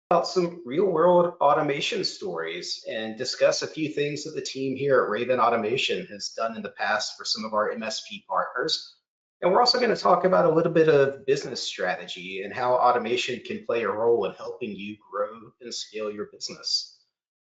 about some real world automation stories and discuss a few things that the team here at Raven Automation has done in the past for some of our MSP partners. And we're also going to talk about a little bit of business strategy and how automation can play a role in helping you grow and scale your business.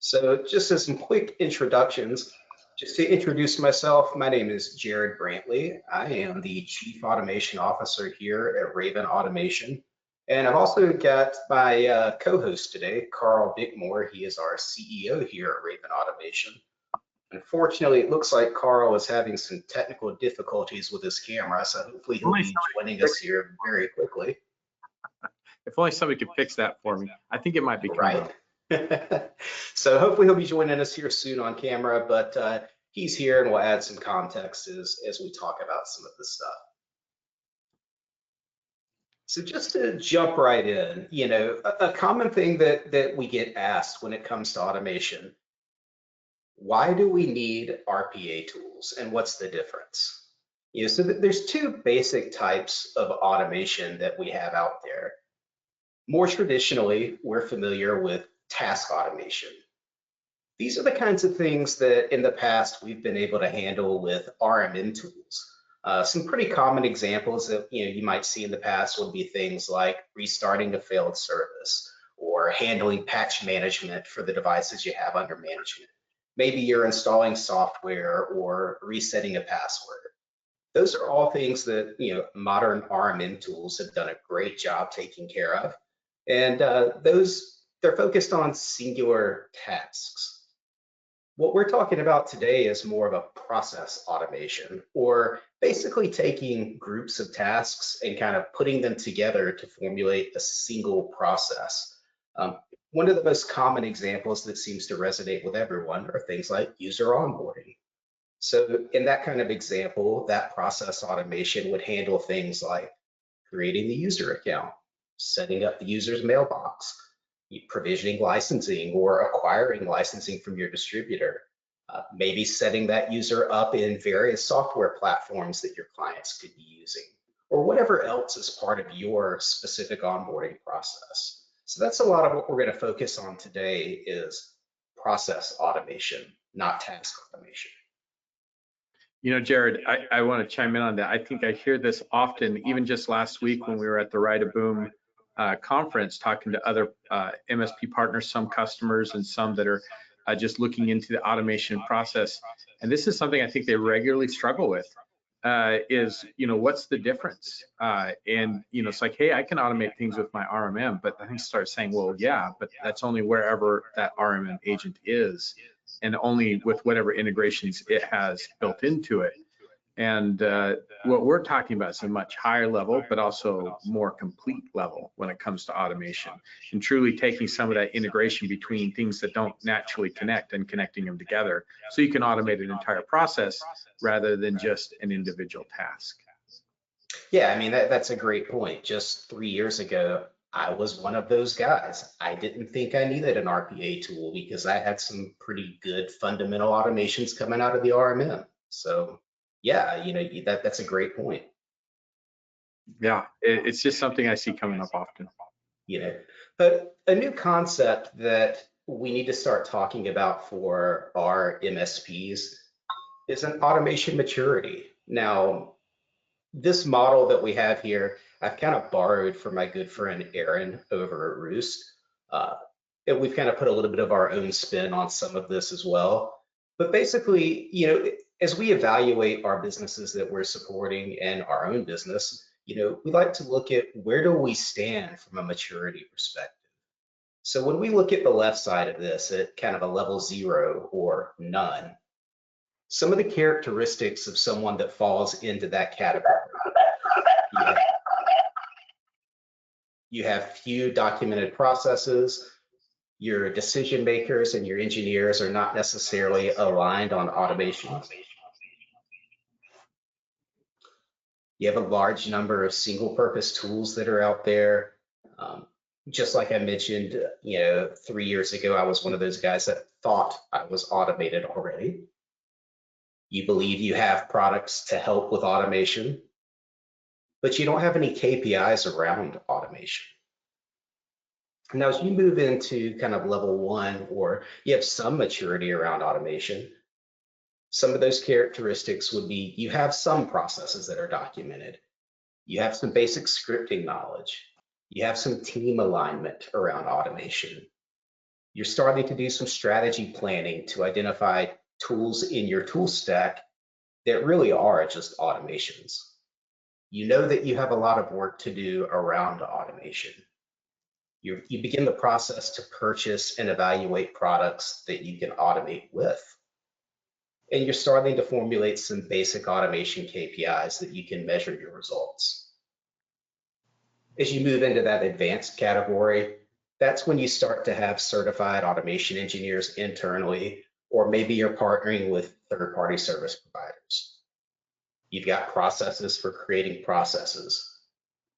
So just as some quick introductions, just to introduce myself, my name is Jared Brantley. I am the Chief Automation Officer here at Raven Automation. And I've also got my co-host today, Karl Bickmore. He is our CEO here at Raven Automation. Unfortunately, it looks like Karl is having some technical difficulties with his camera, so hopefully he'll be joining us here very quickly. If only somebody could fix that for me. I think it might be right. So hopefully he'll be joining us here soon on camera, but he's here and we'll add some context as we talk about some of this stuff. So just to jump right in, a common thing that we get asked when it comes to automation, why do we need RPA tools and what's the difference? So there's two basic types of automation that we have out there. More traditionally, we're familiar with task automation. These are the kinds of things that in the past we've been able to handle with RMM tools. Some pretty common examples that you might see in the past would be things like restarting a failed service or handling patch management for the devices you have under management. Maybe you're installing software or resetting a password. Those are all things that modern RMM tools have done a great job taking care of. And they're focused on singular tasks. What we're talking about today is more of a process automation, or basically taking groups of tasks and kind of putting them together to formulate a single process. One of the most common examples that seems to resonate with everyone are things like user onboarding. So in that kind of example, that process automation would handle things like creating the user account, setting up the user's mailbox, provisioning licensing or acquiring licensing from your distributor, maybe setting that user up in various software platforms that your clients could be using, or whatever else is part of your specific onboarding process. So that's a lot of what we're going to focus on today is process automation, not task automation. Jared, I want to chime in on that. I think I hear this often, even just last week when we were at the Ride a Boom conference talking to other MSP partners, some customers and some that are just looking into the automation process. And this is something I think they regularly struggle with is, what's the difference? And, it's like, hey, I can automate things with my RMM, but then start saying, well, yeah, but that's only wherever that RMM agent is and only with whatever integrations it has built into it. And what we're talking about is a much higher level, but also more complete level when it comes to automation, and truly taking some of that integration between things that don't naturally connect and connecting them together so you can automate an entire process rather than just an individual task. Yeah, I mean, that's a great point. Just 3 years ago, I was one of those guys. I didn't think I needed an RPA tool because I had some pretty good fundamental automations coming out of the RMM. So yeah, that's a great point. Yeah, it's just something I see coming up often. But a new concept that we need to start talking about for our MSPs is an automation maturity. Now, this model that we have here, I've kind of borrowed from my good friend Aaron over at Roost. And we've kind of put a little bit of our own spin on some of this as well. But basically, as we evaluate our businesses that we're supporting and our own business, we like to look at where do we stand from a maturity perspective. So when we look at the left side of this at kind of a level 0 or none, some of the characteristics of someone that falls into that category. You have few documented processes. Your decision makers and your engineers are not necessarily aligned on automation. You have a large number of single purpose tools that are out there. Just like I mentioned, 3 years ago, I was one of those guys that thought I was automated already. You believe you have products to help with automation, but you don't have any KPIs around automation. Now, as you move into kind of level one, or you have some maturity around automation, some of those characteristics would be you have some processes that are documented. You have some basic scripting knowledge. You have some team alignment around automation. You're starting to do some strategy planning to identify tools in your tool stack that really are just automations. You know that you have a lot of work to do around automation. You begin the process to purchase and evaluate products that you can automate with. And you're starting to formulate some basic automation KPIs that you can measure your results. As you move into that advanced category, that's when you start to have certified automation engineers internally, or maybe you're partnering with third-party service providers. You've got processes for creating processes.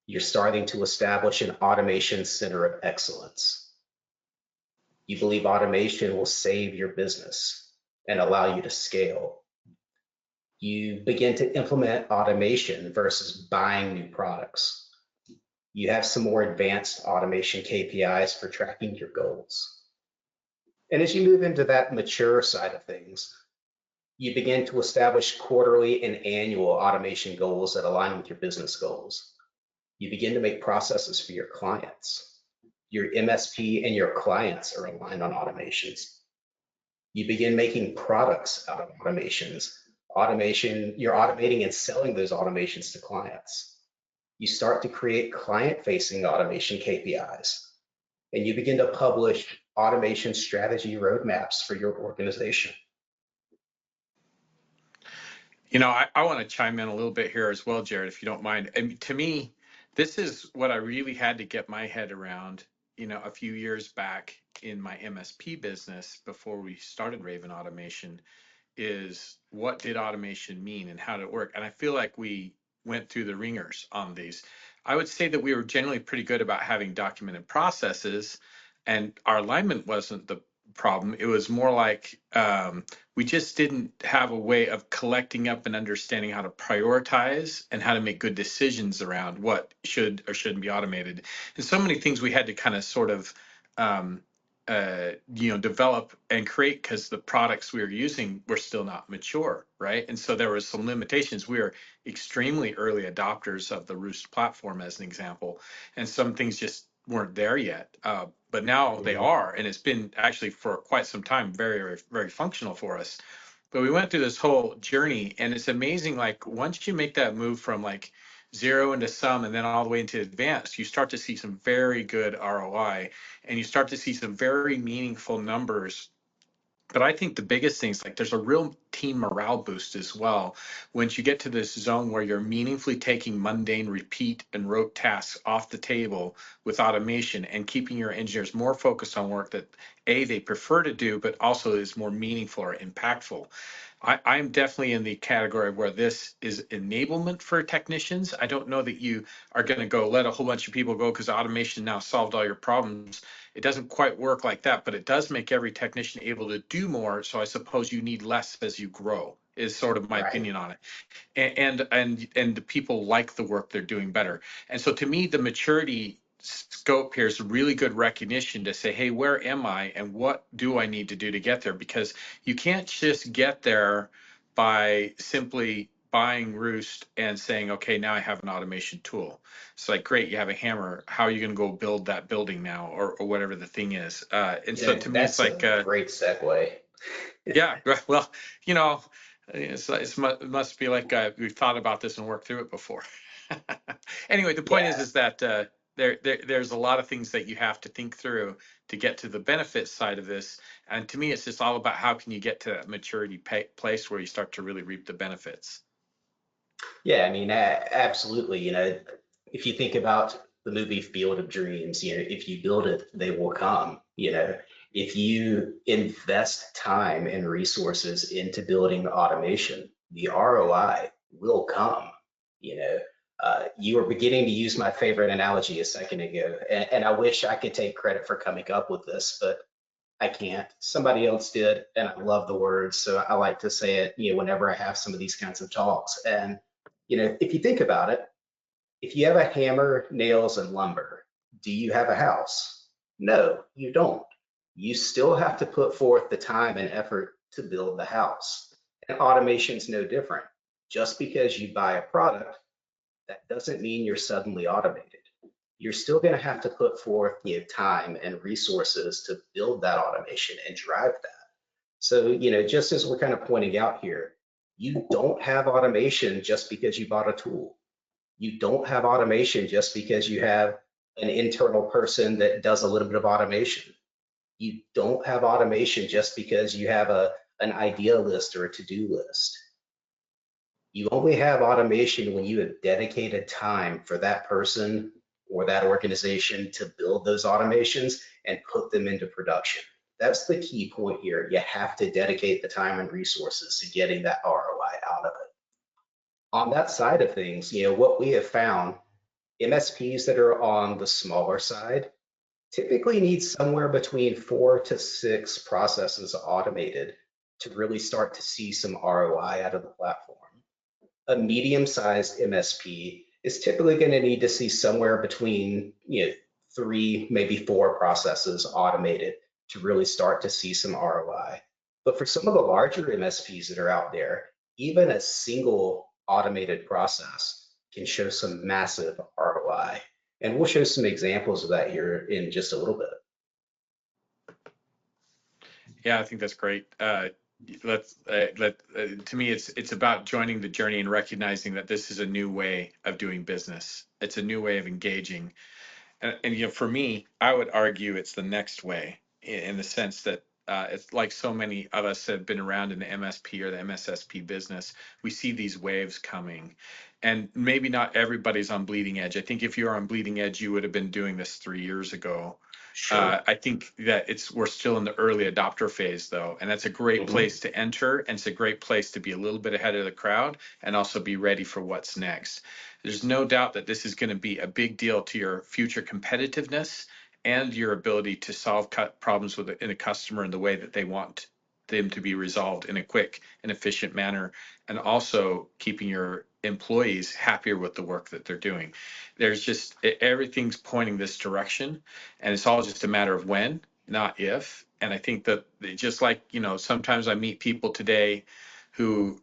You're starting to establish an automation center of excellence. You believe automation will save your business and allow you to scale. You begin to implement automation versus buying new products. You have some more advanced automation KPIs for tracking your goals. And as you move into that mature side of things, you begin to establish quarterly and annual automation goals that align with your business goals. You begin to make processes for your clients. Your MSP and your clients are aligned on automations. You begin making products out of automations. You're automating and selling those automations to clients. You start to create client-facing automation KPIs, and you begin to publish automation strategy roadmaps for your organization. I want to chime in a little bit here as well, Jared, if you don't mind. And to me, this is what I really had to get my head around, a few years back in my MSP business before we started Raven Automation, is what did automation mean and how did it work? And I feel like we went through the ringers on these. I would say that we were generally pretty good about having documented processes, and our alignment wasn't the problem. It was more like we just didn't have a way of collecting up and understanding how to prioritize and how to make good decisions around what should or shouldn't be automated. And so many things we had to kind of sort of develop and create because the products we were using were still not mature, right? And so there was some limitations. We were extremely early adopters of the Roost platform, as an example, and some things just weren't there yet. But now they are, and it's been actually for quite some time very, very, very functional for us. But we went through this whole journey, and it's amazing. Like once you make that move from like zero into some and then all the way into advanced, you start to see some very good ROI, and you start to see some very meaningful numbers. But I think the biggest thing is like there's a real team morale boost as well. Once you get to this zone where you're meaningfully taking mundane, repeat, and rote tasks off the table with automation and keeping your engineers more focused on work that they prefer to do, but also is more meaningful or impactful. I'm definitely in the category where this is enablement for technicians. I don't know that you are going to go let a whole bunch of people go because automation now solved all your problems. It doesn't quite work like that, but it does make every technician able to do more. So I suppose you need less as you grow, is sort of my opinion on it. And the people like the work they're doing better. And so to me, the maturity scope here is really good recognition to say, hey, where am I and what do I need to do to get there? Because you can't just get there by simply buying Roost and saying, okay, now I have an automation tool. It's like, great, you have a hammer. How are you going to go build that building now, or whatever the thing is? And so to me, it's That's like, a great segue. yeah, well, it must be like we've thought about this and worked through it before. Anyway, the point Yeah, is that there's a lot of things that you have to think through to get to the benefit side of this. And to me, it's just all about how can you get to that maturity place where you start to really reap the benefits. yeah, I mean, absolutely. If you think about the movie Field of Dreams, if you build it, they will come. If you invest time and resources into building automation, the ROI will come. You were beginning to use my favorite analogy a second ago, and I wish I could take credit for coming up with this, but I can't. Somebody else did, and I love the words, so I like to say it, whenever I have some of these kinds of talks. And if you think about it, if you have a hammer, nails, and lumber, do you have a house? No, you don't. You still have to put forth the time and effort to build the house. And automation's no different. Just because you buy a product, that doesn't mean you're suddenly automated. You're still going to have to put forth time and resources to build that automation and drive that. So, just as we're kind of pointing out here, you don't have automation just because you bought a tool. You don't have automation just because you have an internal person that does a little bit of automation. You don't have automation just because you have an idea list or a to-do list. You only have automation when you have dedicated time for that person or that organization to build those automations and put them into production. That's the key point here. You have to dedicate the time and resources to getting that ROI out of it. On that side of things, what we have found, MSPs that are on the smaller side typically need somewhere between 4 to 6 processes automated to really start to see some ROI out of the platform. A medium-sized MSP is typically going to need to see somewhere between 3, maybe 4 processes automated to really start to see some ROI. But for some of the larger MSPs that are out there, even a single automated process can show some massive ROI. And we'll show some examples of that here in just a little bit. Yeah, I think that's great. To me, it's about joining the journey and recognizing that this is a new way of doing business. It's a new way of engaging. And for me, I would argue it's the next way in the sense that it's like so many of us have been around in the MSP or the MSSP business. We see these waves coming, and maybe not everybody's on bleeding edge. I think if you're on bleeding edge, you would have been doing this 3 years ago. Sure. I think that we're still in the early adopter phase though, and that's a great place to enter, and it's a great place to be a little bit ahead of the crowd and also be ready for what's next. There's no doubt that this is going to be a big deal to your future competitiveness and your ability to solve problems in a customer in the way that they want them to be resolved in a quick and efficient manner, and also keeping your employees happier with the work that they're doing. There's just everything's pointing this direction, and it's all just a matter of when, not if. And I think that just like, sometimes I meet people today who,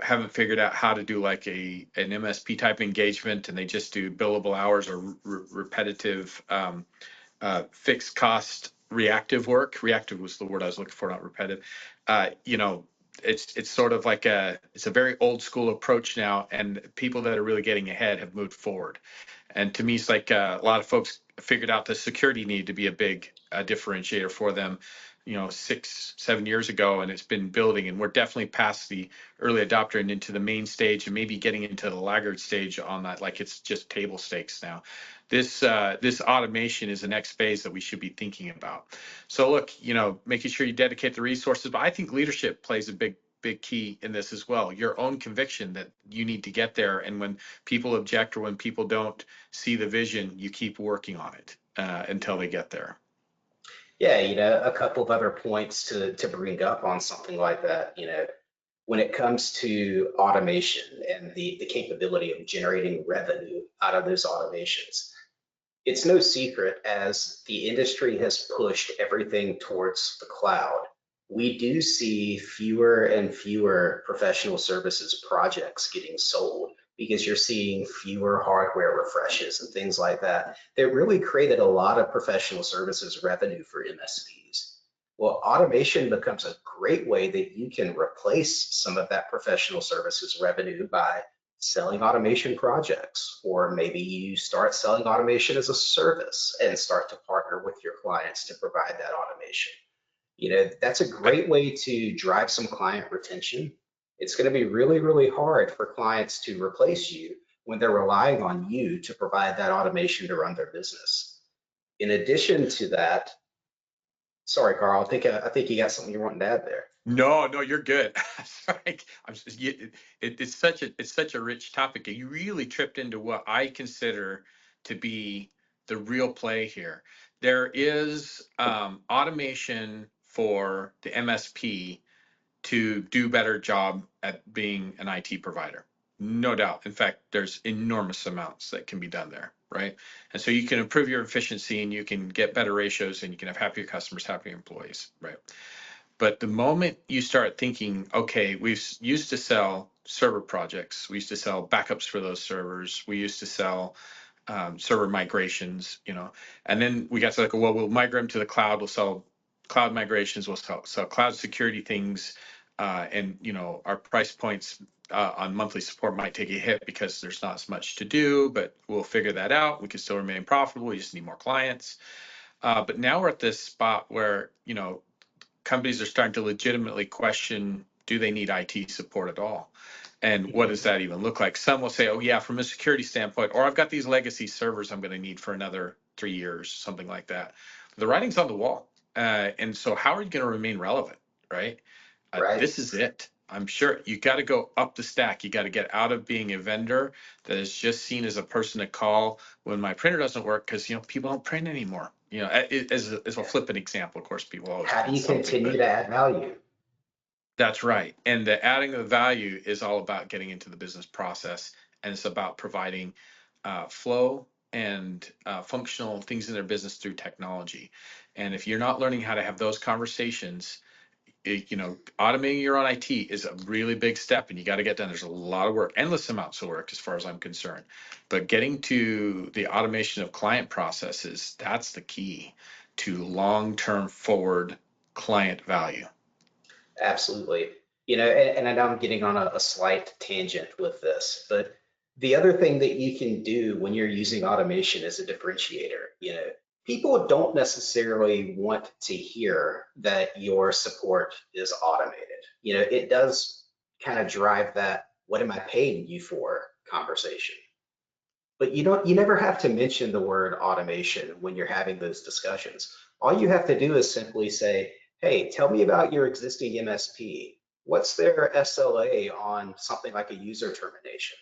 haven't figured out how to do like an MSP type engagement, and they just do billable hours or repetitive fixed cost reactive work. Reactive was the word I was looking for, not repetitive. It's sort of like it's a very old school approach now, and people that are really getting ahead have moved forward. And to me, it's like a lot of folks figured out the security need to be a big differentiator for them, 6-7 years ago, and it's been building. And we're definitely past the early adopter and into the main stage, and maybe getting into the laggard stage on that. Like it's just table stakes now. This automation is the next phase that we should be thinking about. So look, making sure you dedicate the resources, but I think leadership plays a big key in this as well. Your own conviction that you need to get there, and when people object or when people don't see the vision, you keep working on it until they get there. Yeah, a couple of other points to bring up on something like that. When it comes to automation and the capability of generating revenue out of those automations, it's no secret as the industry has pushed everything towards the cloud. We do see fewer and fewer professional services projects getting sold because you're seeing fewer hardware refreshes and things like that. That really created a lot of professional services revenue for MSPs. Well, automation becomes a great way that you can replace some of that professional services revenue by selling automation projects, or maybe you start selling automation as a service and start to partner with your clients to provide that automation. That's a great way to drive some client retention. It's going to be really, really hard for clients to replace you when they're relying on you to provide that automation to run their business. In addition to that, sorry, Carl, I think you got something you wanted to add there. No, you're good. Sorry, it's such a rich topic. You really tripped into what I consider to be the real play here. There is automation for the MSP to do better job at being an IT provider. No doubt. In fact, there's enormous amounts that can be done there, right? And so you can improve your efficiency and you can get better ratios and you can have happier customers, happier employees, right? But the moment you start thinking, okay, we've used to sell server projects, we used to sell backups for those servers, we used to sell server migrations, and then we got to like, well, we'll migrate them to the cloud, we'll sell cloud migrations, we'll sell cloud security things, and our price points on monthly support might take a hit because there's not as much to do, but we'll figure that out. We can still remain profitable. We just need more clients. But now we're at this spot where, companies are starting to legitimately question, do they need IT support at all? And what does that even look like? Some will say, oh yeah, from a security standpoint, or I've got these legacy servers I'm going to need for another 3 years, something like that. The writing's on the wall. And so how are you going to remain relevant, right? Right. This is it. I'm sure you got to go up the stack. You got to get out of being a vendor that is just seen as a person to call when my printer doesn't work, because people don't print anymore. As a flippant example, of course, people always How do print you something, continue but to add value? that's right. And the adding the value is all about getting into the business process, and it's about providing flow and functional things in their business through technology. And if you're not learning how to have those conversations, automating your own IT is a really big step, and you got to get done. There's a lot of work, endless amounts of work, as far as I'm concerned. But getting to the automation of client processes, that's the key to long-term forward client value. Absolutely. And I know I'm getting on a slight tangent with this, but the other thing that you can do when you're using automation as a differentiator, people don't necessarily want to hear that your support is automated. It does kind of drive that, what am I paying you for conversation. But you never have to mention the word automation when you're having those discussions. All you have to do is simply say, hey, tell me about your existing MSP. What's their SLA on something like a user termination?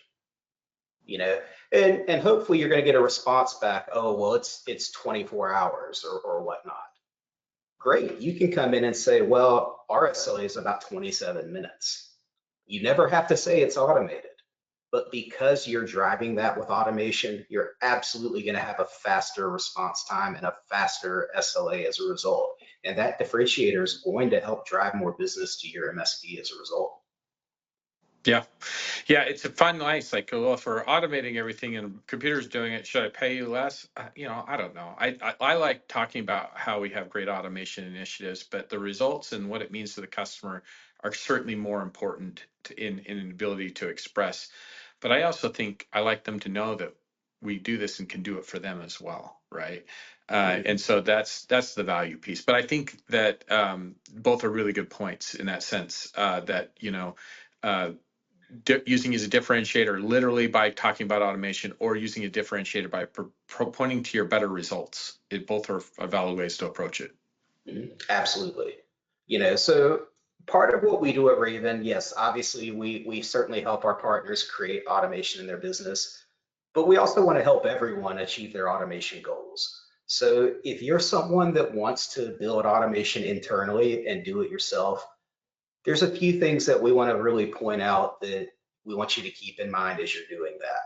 You know, and hopefully you're going to get a response back, oh, well, it's 24 hours or whatnot. Great, you can come in and say, well, our SLA is about 27 minutes. You never have to say it's automated. But because you're driving that with automation, you're absolutely going to have a faster response time and a faster SLA as a result. And that differentiator is going to help drive more business to your MSP as a result. Yeah. Yeah, it's a fun, nice, like, well, if we're automating everything and computers doing it, should I pay you less? I don't know. I like talking about how we have great automation initiatives, but the results and what it means to the customer are certainly more important in an ability to express. But I also think I like them to know that we do this and can do it for them as well, right? And so that's the value piece. But I think that both are really good points in that sense, that uh, using as a differentiator literally by talking about automation, or using a differentiator by pointing to your better results. Both are valid ways to approach it. Absolutely. So part of what we do at Raven, yes, obviously we certainly help our partners create automation in their business, but we also want to help everyone achieve their automation goals. So if you're someone that wants to build automation internally and do it yourself, there's a few things that we want to really point out that we want you to keep in mind as you're doing that.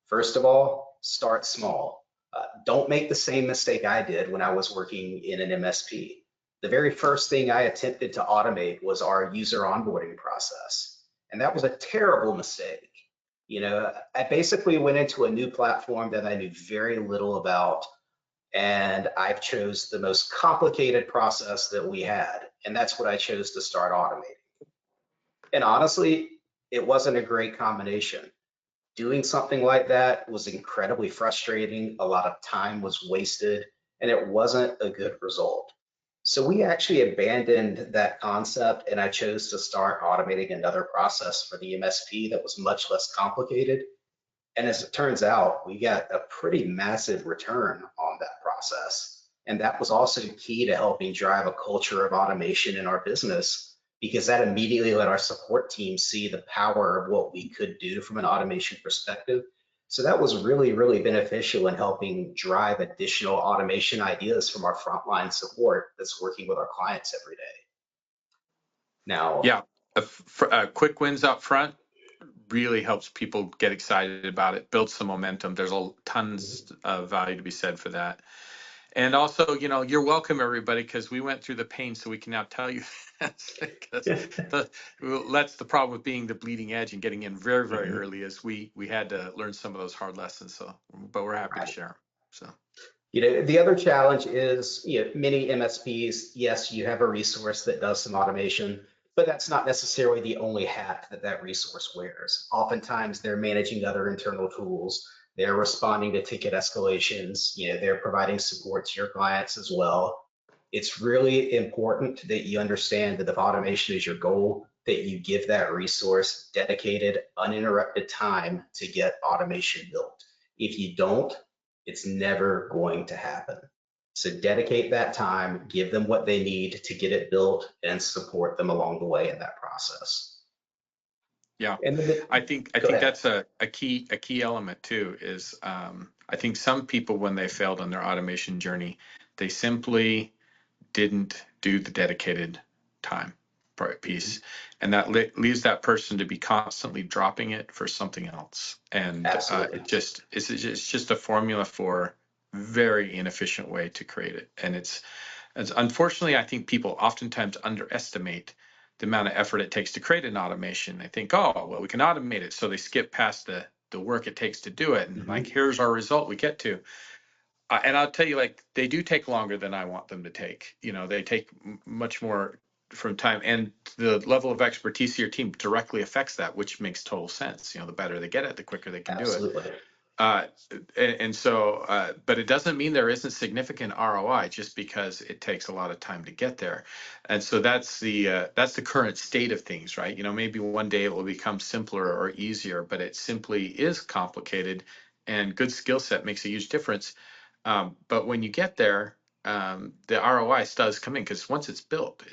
First of all, start small. Don't make the same mistake I did when I was working in an MSP. The very first thing I attempted to automate was our user onboarding process. And that was a terrible mistake. I basically went into a new platform that I knew very little about, and I've chose the most complicated process that we had. And that's what I chose to start automating. And honestly, it wasn't a great combination. Doing something like that was incredibly frustrating. A lot of time was wasted, and it wasn't a good result. So we actually abandoned that concept, and I chose to start automating another process for the MSP that was much less complicated. And as it turns out, we got a pretty massive return on that process. And that was also key to helping drive a culture of automation in our business, because that immediately let our support team see the power of what we could do from an automation perspective. So that was really, really beneficial in helping drive additional automation ideas from our frontline support that's working with our clients every day. Now, Yeah, quick wins up front really helps people get excited about it, builds some momentum. There's tons of value to be said for that. And also, you're welcome, everybody, because we went through the pain, so we can now tell you this. Because that's the problem with being the bleeding edge and getting in very, very early, is we had to learn some of those hard lessons. So, but we're happy to share them. So. The other challenge is, many MSPs, yes, you have a resource that does some automation, but that's not necessarily the only hat that that resource wears. Oftentimes they're managing other internal tools. They're responding to ticket escalations. They're providing support to your clients as well. It's really important that you understand that if automation is your goal, that you give that resource dedicated, uninterrupted time to get automation built. If you don't, it's never going to happen. So dedicate that time, give them what they need to get it built, and support them along the way in that process. Yeah, And then I think that's a key element too, is I think some people, when they failed on their automation journey, they simply didn't do the dedicated time piece, and that leaves that person to be constantly dropping it for something else. And it's just a formula for very inefficient way to create it. And it's unfortunately, I think people oftentimes underestimate the amount of effort it takes to create an automation. They think, oh, well, we can automate it, so they skip past the work it takes to do it, and like, here's our result we get to. And I'll tell you, like, they do take longer than I want them to take. They take much more from time, and the level of expertise of your team directly affects that, which makes total sense. The better they get it, the quicker they can do it. But it doesn't mean there isn't significant ROI just because it takes a lot of time to get there. And so that's the current state of things, right? Maybe one day it will become simpler or easier, but it simply is complicated, and good skill set makes a huge difference. But when you get there, the ROI does come in, because once it's built,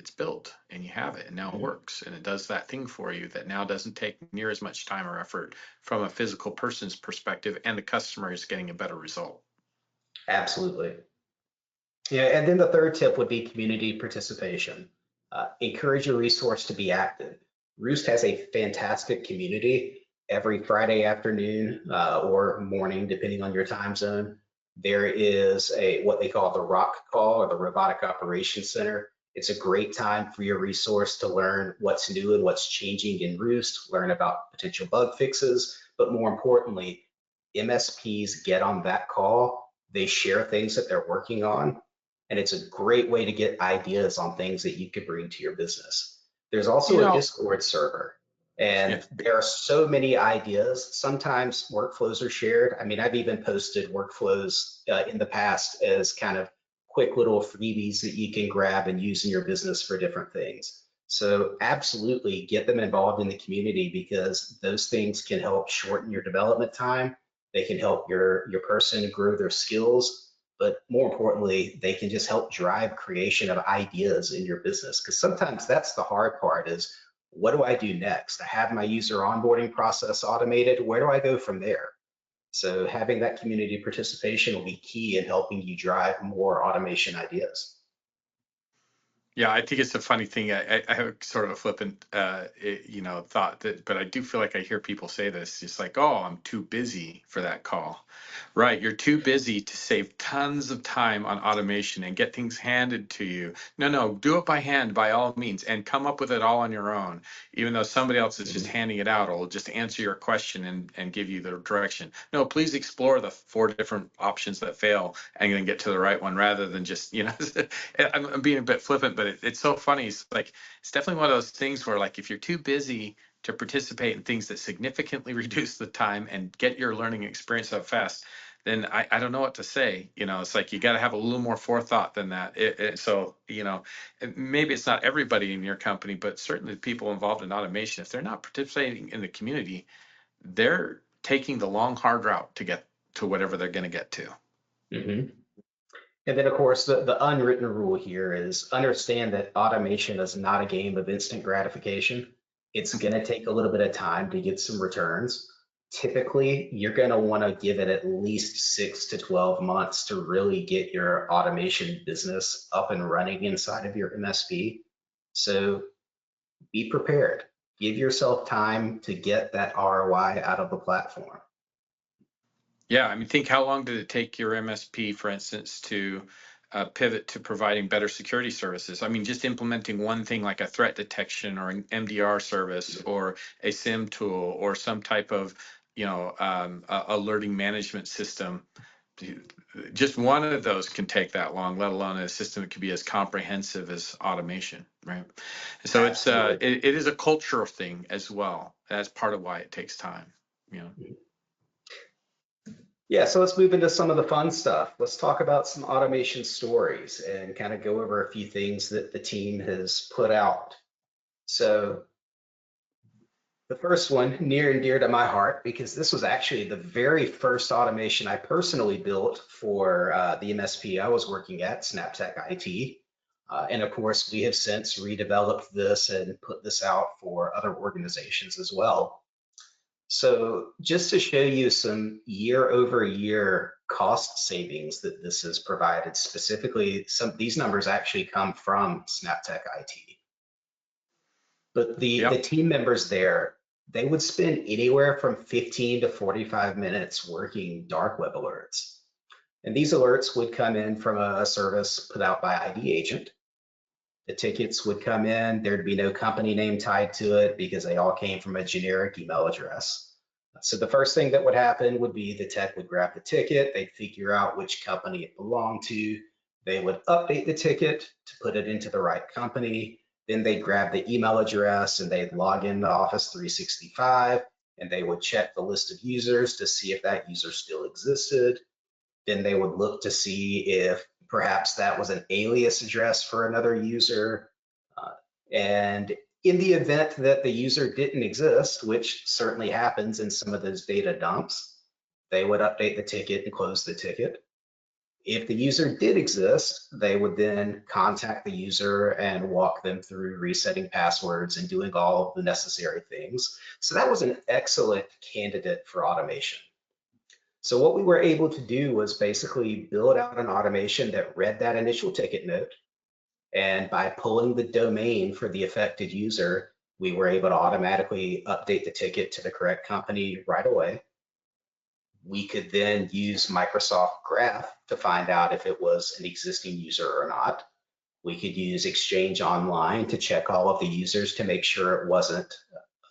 and you have it, and now it works, and it does that thing for you that now doesn't take near as much time or effort from a physical person's perspective, and the customer is getting a better result. Absolutely. And then the third tip would be community participation. Encourage your resource to be active. Roost has a fantastic community. Every Friday afternoon or morning, depending on your time zone, there is what they call the ROC call, or the Robotic Operations Center. It's a great time for your resource to learn what's new and what's changing in Roost, learn about potential bug fixes, but more importantly, MSPs get on that call. They share things that they're working on, and it's a great way to get ideas on things that you could bring to your business. There's also a Discord server. And there are so many ideas. Sometimes workflows are shared. I mean, I've even posted workflows in the past as kind of quick little freebies that you can grab and use in your business for different things. So absolutely get them involved in the community, because those things can help shorten your development time. They can help your person grow their skills. But more importantly, they can just help drive creation of ideas in your business. Because sometimes that's the hard part, is what do I do next? I have my user onboarding process automated. Where do I go from there? So having that community participation will be key in helping you drive more automation ideas. Yeah, I think it's a funny thing. I have sort of a flippant, thought that, but I do feel like I hear people say this. It's like, oh, I'm too busy for that call. Right, you're too busy to save tons of time on automation and get things handed to you. No, do it by hand by all means, and come up with it all on your own, even though somebody else is just handing it out, or will just answer your question and give you the direction. No, please explore the 4 different options that fail and then get to the right one, rather than just, I'm being a bit flippant, but it's so funny. It's like, it's definitely one of those things where, like, if you're too busy to participate in things that significantly reduce the time and get your learning experience up fast, then I don't know what to say. It's like, you got to have a little more forethought than that. So, maybe it's not everybody in your company, but certainly the people involved in automation, if they're not participating in the community, they're taking the long, hard route to get to whatever they're going to get to. And then, of course, the unwritten rule here is understand that automation is not a game of instant gratification. It's going to take a little bit of time to get some returns. Typically, you're going to want to give it at least 6 to 12 months to really get your automation business up and running inside of your MSP. So be prepared. Give yourself time to get that ROI out of the platform. Yeah, I mean, think how long did it take your MSP, for instance, to pivot to providing better security services? I mean, just implementing one thing like a threat detection or an MDR service or a SIM tool or some type of, alerting management system. Just one of those can take that long, let alone a system that could be as comprehensive as automation, right? So it's Absolutely. it is a cultural thing as well. That's part of why it takes time, you know. Yeah, so let's move into some of the fun stuff. Let's talk about some automation stories and kind of go over a few things that the team has put out. So the first one, near and dear to my heart, because this was actually the very first automation I personally built for the MSP I was working at, SnapTech IT. And of course, we have since redeveloped this and put this out for other organizations as well. So just to show you some year-over-year cost savings that this has provided, specifically, these numbers actually come from SnapTech IT. But the Yep. team members there, they would spend anywhere from 15 to 45 minutes working dark web alerts. And these alerts would come in from a service put out by ID Agent. The tickets would come in, there'd be no company name tied to it because they all came from a generic email address. So the first thing that would happen would be the tech would grab the ticket, they'd figure out which company it belonged to, they would update the ticket to put it into the right company, then they'd grab the email address and they'd log into Office 365 and they would check the list of users to see if that user still existed. Then they would look to see if perhaps that was an alias address for another user. And in the event that the user didn't exist, which certainly happens in some of those data dumps, they would update the ticket and close the ticket. If the user did exist, they would then contact the user and walk them through resetting passwords and doing all of the necessary things. So that was an excellent candidate for automation. So what we were able to do was basically build out an automation that read that initial ticket note. And by pulling the domain for the affected user, we were able to automatically update the ticket to the correct company right away. We could then use Microsoft Graph to find out if it was an existing user or not. We could use Exchange Online to check all of the users to make sure it wasn't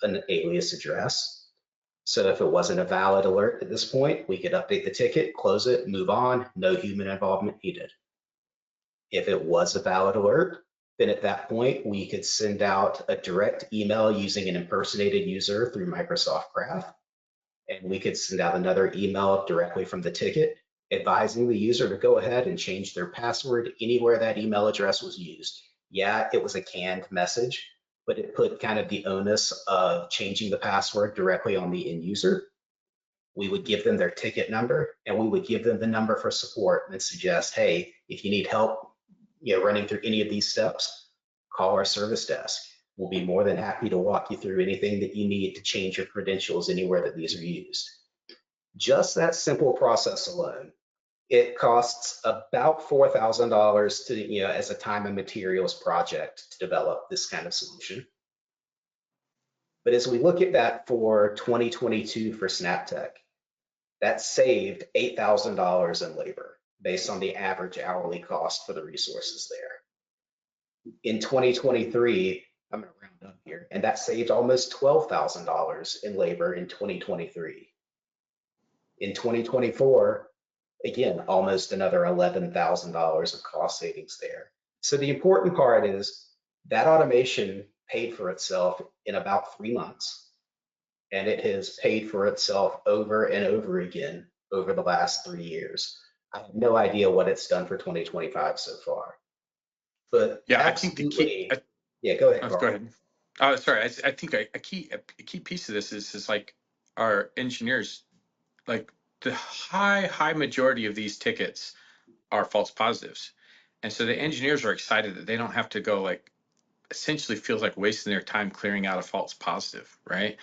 an alias address. So if it wasn't a valid alert at this point, we could update the ticket, close it, move on, no human involvement needed. If it was a valid alert, then at that point, we could send out a direct email using an impersonated user through Microsoft Graph. And we could send out another email directly from the ticket advising the user to go ahead and change their password anywhere that email address was used. Yeah, it was a canned message, but it put kind of the onus of changing the password directly on the end user. We would give them their ticket number and we would give them the number for support and suggest, hey, if you need help, running through any of these steps, call our service desk. We'll be more than happy to walk you through anything that you need to change your credentials anywhere that these are used. Just that simple process alone, it costs about $4,000 to, as a time and materials project to develop this kind of solution. But as we look at that for 2022 for SnapTech, that saved $8,000 in labor based on the average hourly cost for the resources there. In 2023, I'm going to round up here, and that saved almost $12,000 in labor in 2023. In 2024, again, almost another $11,000 of cost savings there. So the important part is that automation paid for itself in about 3 months, and it has paid for itself over and over again over the last 3 years. I have no idea what it's done for 2025 so far, but Yeah, I think the key. absolutely. Yeah, go ahead, Oh, go Carl. ahead. Oh, sorry. I think a key piece of this is like our engineers, like the high majority of these tickets are false positives, and so the engineers are excited that they don't have to go like essentially feels like wasting their time clearing out a false positive, right?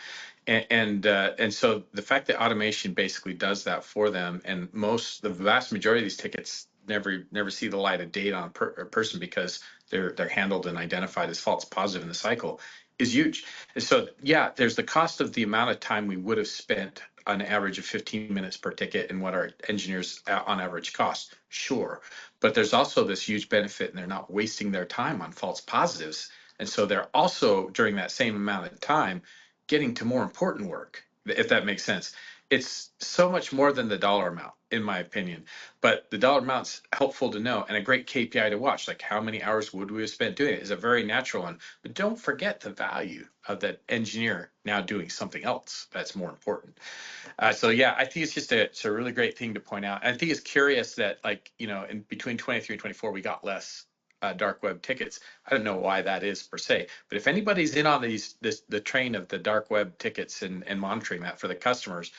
And so the fact that automation basically does that for them, and the vast majority of these tickets never see the light of day on a person because they're handled and identified as false positive in the cycle. is huge. And so, yeah, there's the cost of the amount of time we would have spent on average of 15 minutes per ticket and what our engineers on average cost. Sure. But there's also this huge benefit, and they're not wasting their time on false positives. And so they're also, during that same amount of time, getting to more important work, if that makes sense. It's so much more than the dollar amount, in my opinion. But the dollar amount's helpful to know and a great KPI to watch. Like, how many hours would we have spent doing it is a very natural one. But don't forget the value of that engineer now doing something else that's more important. So yeah, I think it's a really great thing to point out. I think it's curious that, like, in between 23 and 24, we got less dark web tickets. I don't know why that is per se, but if anybody's in on the train of the dark web tickets and monitoring that for the customers,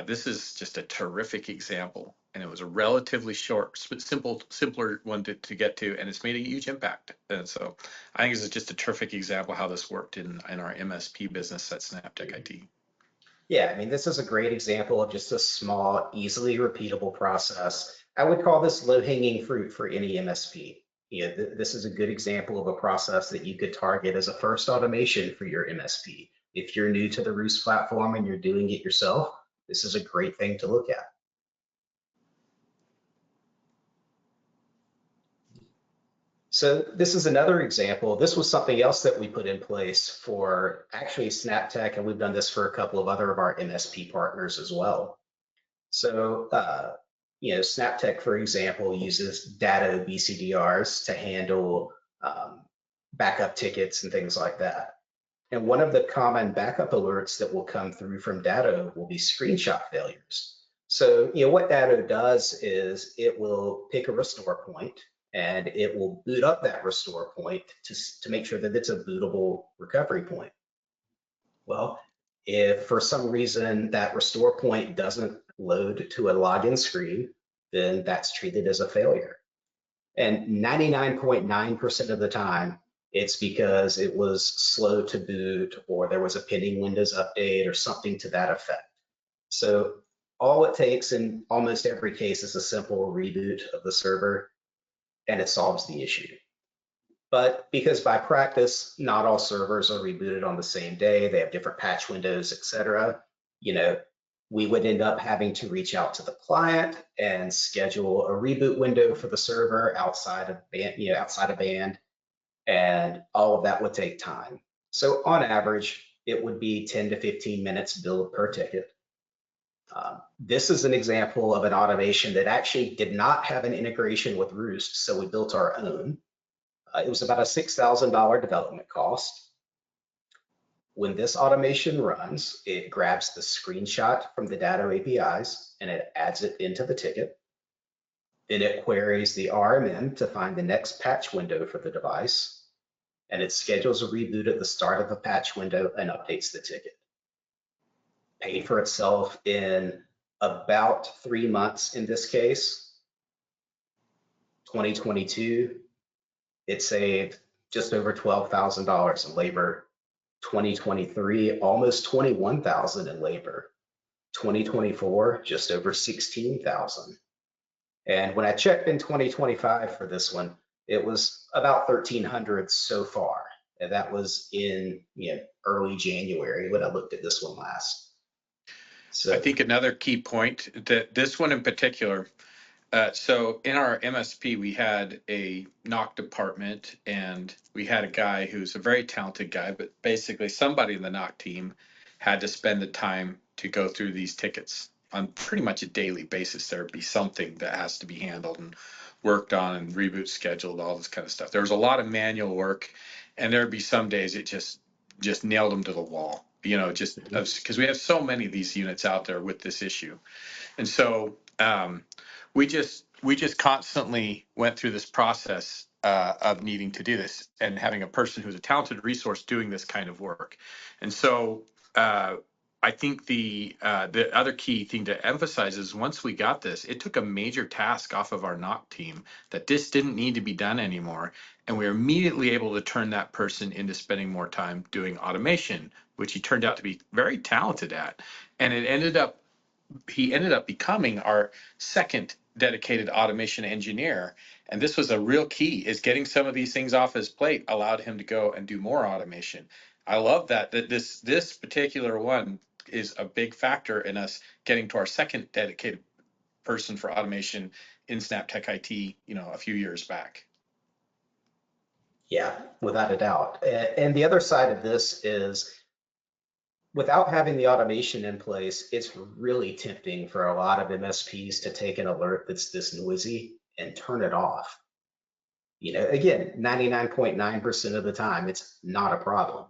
this is just a terrific example, and it was a relatively short, simpler one to get to, and it's made a huge impact. And so I think this is just a terrific example of how this worked in our MSP business at Snaptech IT. Yeah, I mean, this is a great example of just a small, easily repeatable process. I would call this low-hanging fruit for any MSP. This is a good example of a process that you could target as a first automation for your MSP. If you're new to the Roost platform and you're doing it yourself, this is a great thing to look at. So this is another example. This was something else that we put in place for actually Snaptech, and we've done this for a couple of other of our MSP partners as well. So, Snaptech, for example, uses Datto BCDRs to handle backup tickets and things like that. And one of the common backup alerts that will come through from Datto will be screenshot failures. So, what Datto does is it will pick a restore point and it will boot up that restore point to make sure that it's a bootable recovery point. Well, if for some reason that restore point doesn't load to a login screen, then that's treated as a failure. And 99.9% of the time, it's because it was slow to boot or there was a pending Windows update or something to that effect. So all it takes in almost every case is a simple reboot of the server and it solves the issue. But because by practice, not all servers are rebooted on the same day, they have different patch windows, et cetera, we would end up having to reach out to the client and schedule a reboot window for the server outside of band, and all of that would take time. So on average, it would be 10 to 15 minutes billed per ticket. This is an example of an automation that actually did not have an integration with Roost, so we built our own. It was about a $6,000 development cost. When this automation runs, it grabs the screenshot from the Datto APIs and it adds it into the ticket. Then it queries the RMM to find the next patch window for the device, and it schedules a reboot at the start of the patch window and updates the ticket. Paid for itself in about 3 months in this case. 2022, it saved just over $12,000 in labor. 2023, almost 21,000 in labor. 2024, just over 16,000. And when I checked in 2025 for this one, it was about 1,300 so far. And that was in early January when I looked at this one last. So I think another key point that this one in particular, so in our MSP, we had a NOC department and we had a guy who's a very talented guy, but basically somebody in the NOC team had to spend the time to go through these tickets on pretty much a daily basis. There'd be something that has to be handled and worked on and reboot scheduled, all this kind of stuff. There was a lot of manual work, and there'd be some days it just nailed them to the wall, just because we have so many of these units out there with this issue. And so we just constantly went through this process of needing to do this and having a person who's a talented resource doing this kind of work. And so I think the other key thing to emphasize is once we got this, it took a major task off of our NOC team that this didn't need to be done anymore. And we were immediately able to turn that person into spending more time doing automation, which he turned out to be very talented at. And he ended up becoming our second dedicated automation engineer. And this was a real key, is getting some of these things off his plate allowed him to go and do more automation. I love that this particular one is a big factor in us getting to our second dedicated person for automation in Snap Tech IT, a few years back. Yeah, without a doubt. And the other side of this is without having the automation in place, it's really tempting for a lot of MSPs to take an alert that's this noisy and turn it off. Again, 99.9% of the time, it's not a problem.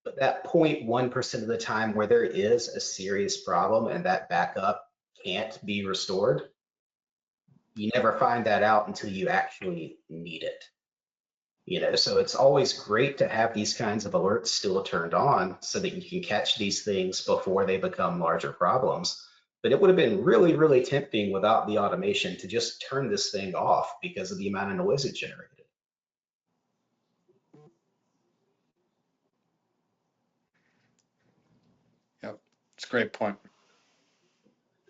But that 0.1% of the time where there is a serious problem and that backup can't be restored, you never find that out until you actually need it. So it's always great to have these kinds of alerts still turned on so that you can catch these things before they become larger problems. But it would have been really, really tempting without the automation to just turn this thing off because of the amount of noise it generated. Yep, it's a great point.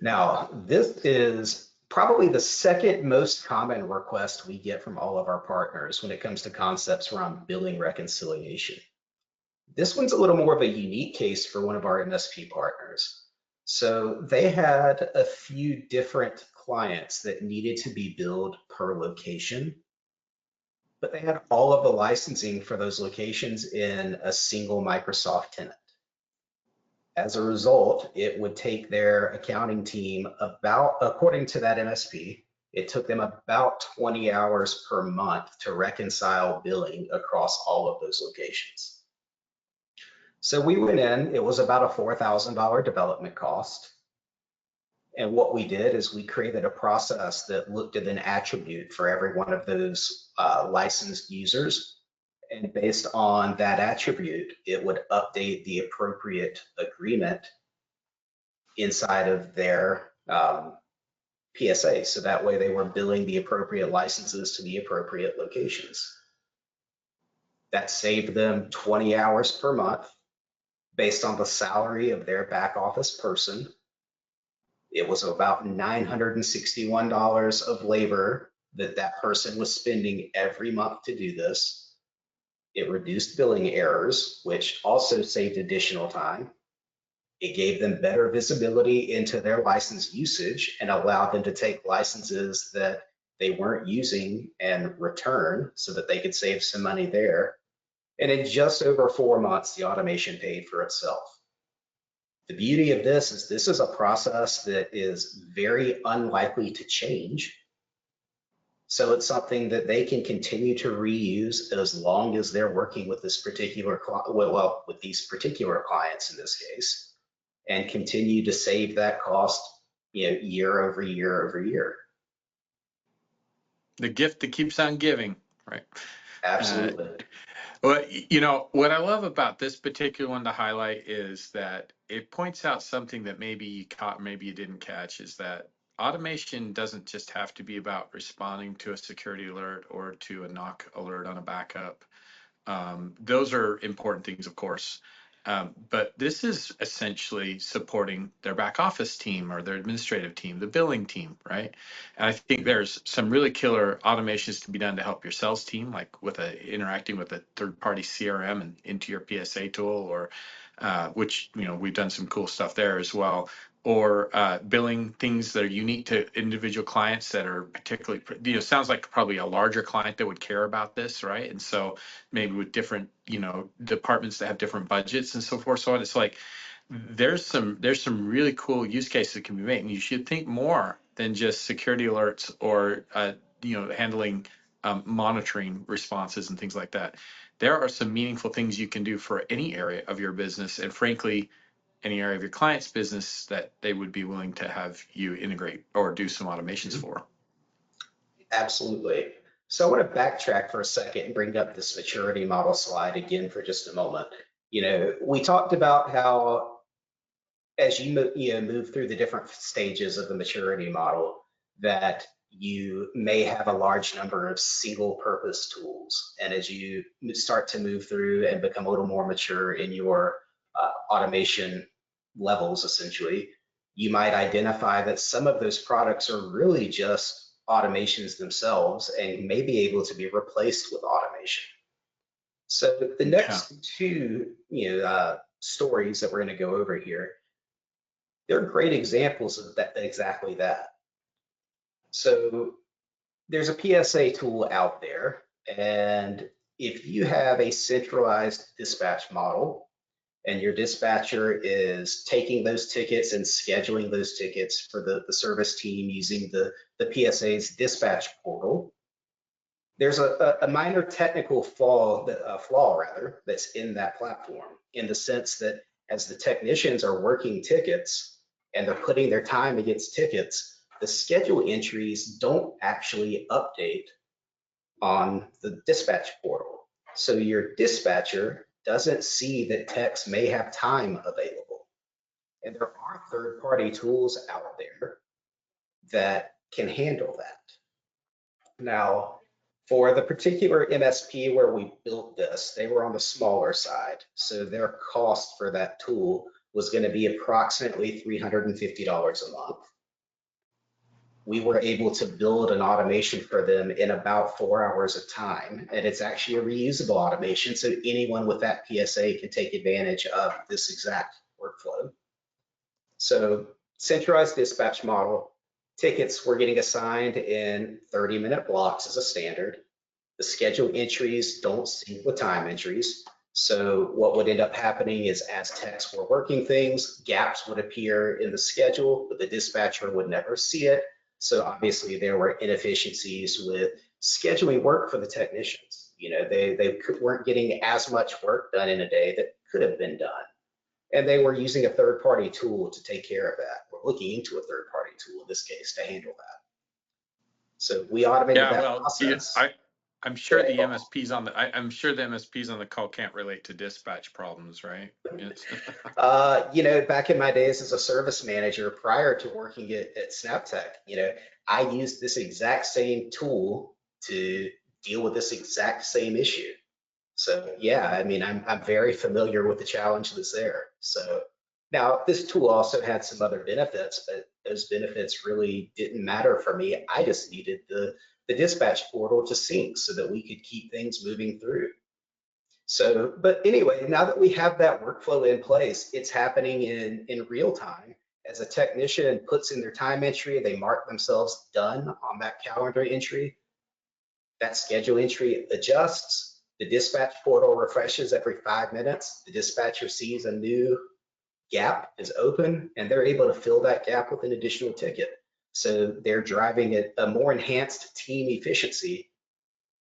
Now, this is probably the second most common request we get from all of our partners when it comes to concepts around billing reconciliation. This one's a little more of a unique case for one of our MSP partners. So they had a few different clients that needed to be billed per location, but they had all of the licensing for those locations in a single Microsoft tenant. As a result, it would take their accounting team about, according to that MSP, it took them about 20 hours per month to reconcile billing across all of those locations. So we went in, it was about a $4,000 development cost. And what we did is we created a process that looked at an attribute for every one of those licensed users. And based on that attribute, it would update the appropriate agreement inside of their PSA. So that way they were billing the appropriate licenses to the appropriate locations. That saved them 20 hours per month based on the salary of their back office person. It was about $961 of labor that person was spending every month to do this. It reduced billing errors, which also saved additional time. It gave them better visibility into their license usage and allowed them to take licenses that they weren't using and return so that they could save some money there. And in just over 4 months, the automation paid for itself. The beauty of this is a process that is very unlikely to change. So it's something that they can continue to reuse as long as they're working with this particular, with these particular clients in this case, and continue to save that cost, year over year over year. The gift that keeps on giving, right? Absolutely. Well, what I love about this particular one to highlight is that it points out something that maybe you caught, maybe you didn't catch, is that automation doesn't just have to be about responding to a security alert or to a knock alert on a backup. Those are important things, of course. But this is essentially supporting their back office team or their administrative team, the billing team, right? And I think there's some really killer automations to be done to help your sales team, like with interacting with a third-party CRM and into your PSA tool, or which we've done some cool stuff there as well. Or billing things that are unique to individual clients that are particularly, sounds like probably a larger client that would care about this, right? And so maybe with different, departments that have different budgets and so forth. So on. It's like there's some really cool use cases that can be made, and you should think more than just security alerts or handling monitoring responses and things like that. There are some meaningful things you can do for any area of your business, and frankly, any area of your client's business that they would be willing to have you integrate or do some automations for. Absolutely. So I want to backtrack for a second and bring up this maturity model slide again for just a moment. We talked about how as you move through the different stages of the maturity model, that you may have a large number of single purpose tools. And as you start to move through and become a little more mature in your automation levels, essentially, you might identify that some of those products are really just automations themselves and may be able to be replaced with automation. So the Yeah. next two, stories that we're going to go over here, they're great examples of that, exactly that. So there's a PSA tool out there, and if you have a centralized dispatch model and your dispatcher is taking those tickets and scheduling those tickets for the service team using the PSA's dispatch portal, there's a minor technical flaw rather, that's in that platform, in the sense that as the technicians are working tickets and they're putting their time against tickets, the schedule entries don't actually update on the dispatch portal. So your dispatcher doesn't see that techs may have time available. And there are third-party tools out there that can handle that. Now, for the particular MSP where we built this, they were on the smaller side. So their cost for that tool was going to be approximately $350 a month. We were able to build an automation for them in about 4 hours of time. And it's actually a reusable automation. So anyone with that PSA can take advantage of this exact workflow. So centralized dispatch model, tickets were getting assigned in 30-minute blocks as a standard. The schedule entries don't sync with time entries. So what would end up happening is as techs were working things, gaps would appear in the schedule, but the dispatcher would never see it. So obviously there were inefficiencies with scheduling work for the technicians. They weren't getting as much work done in a day that could have been done. And they were using a third-party tool to take care of that. We're looking into a third-party tool in this case to handle that. So we automated Yeah, that well, process. I'm Go sure ahead, the Carl. MSPs on the I'm sure the MSPs on the call can't relate to dispatch problems, right? It's Back in my days as a service manager prior to working at SnapTech, I used this exact same tool to deal with this exact same issue. So yeah, I mean, I'm very familiar with the challenge that's there. So now this tool also had some other benefits, but those benefits really didn't matter for me. I just needed the dispatch portal to sync so that we could keep things moving through. So, but anyway, now that we have that workflow in place, it's happening in real time. As a technician puts in their time entry, they mark themselves done on that calendar entry. That schedule entry adjusts. The dispatch portal refreshes every 5 minutes. The dispatcher sees a new gap is open, and they're able to fill that gap with an additional ticket. So they're driving a more enhanced team efficiency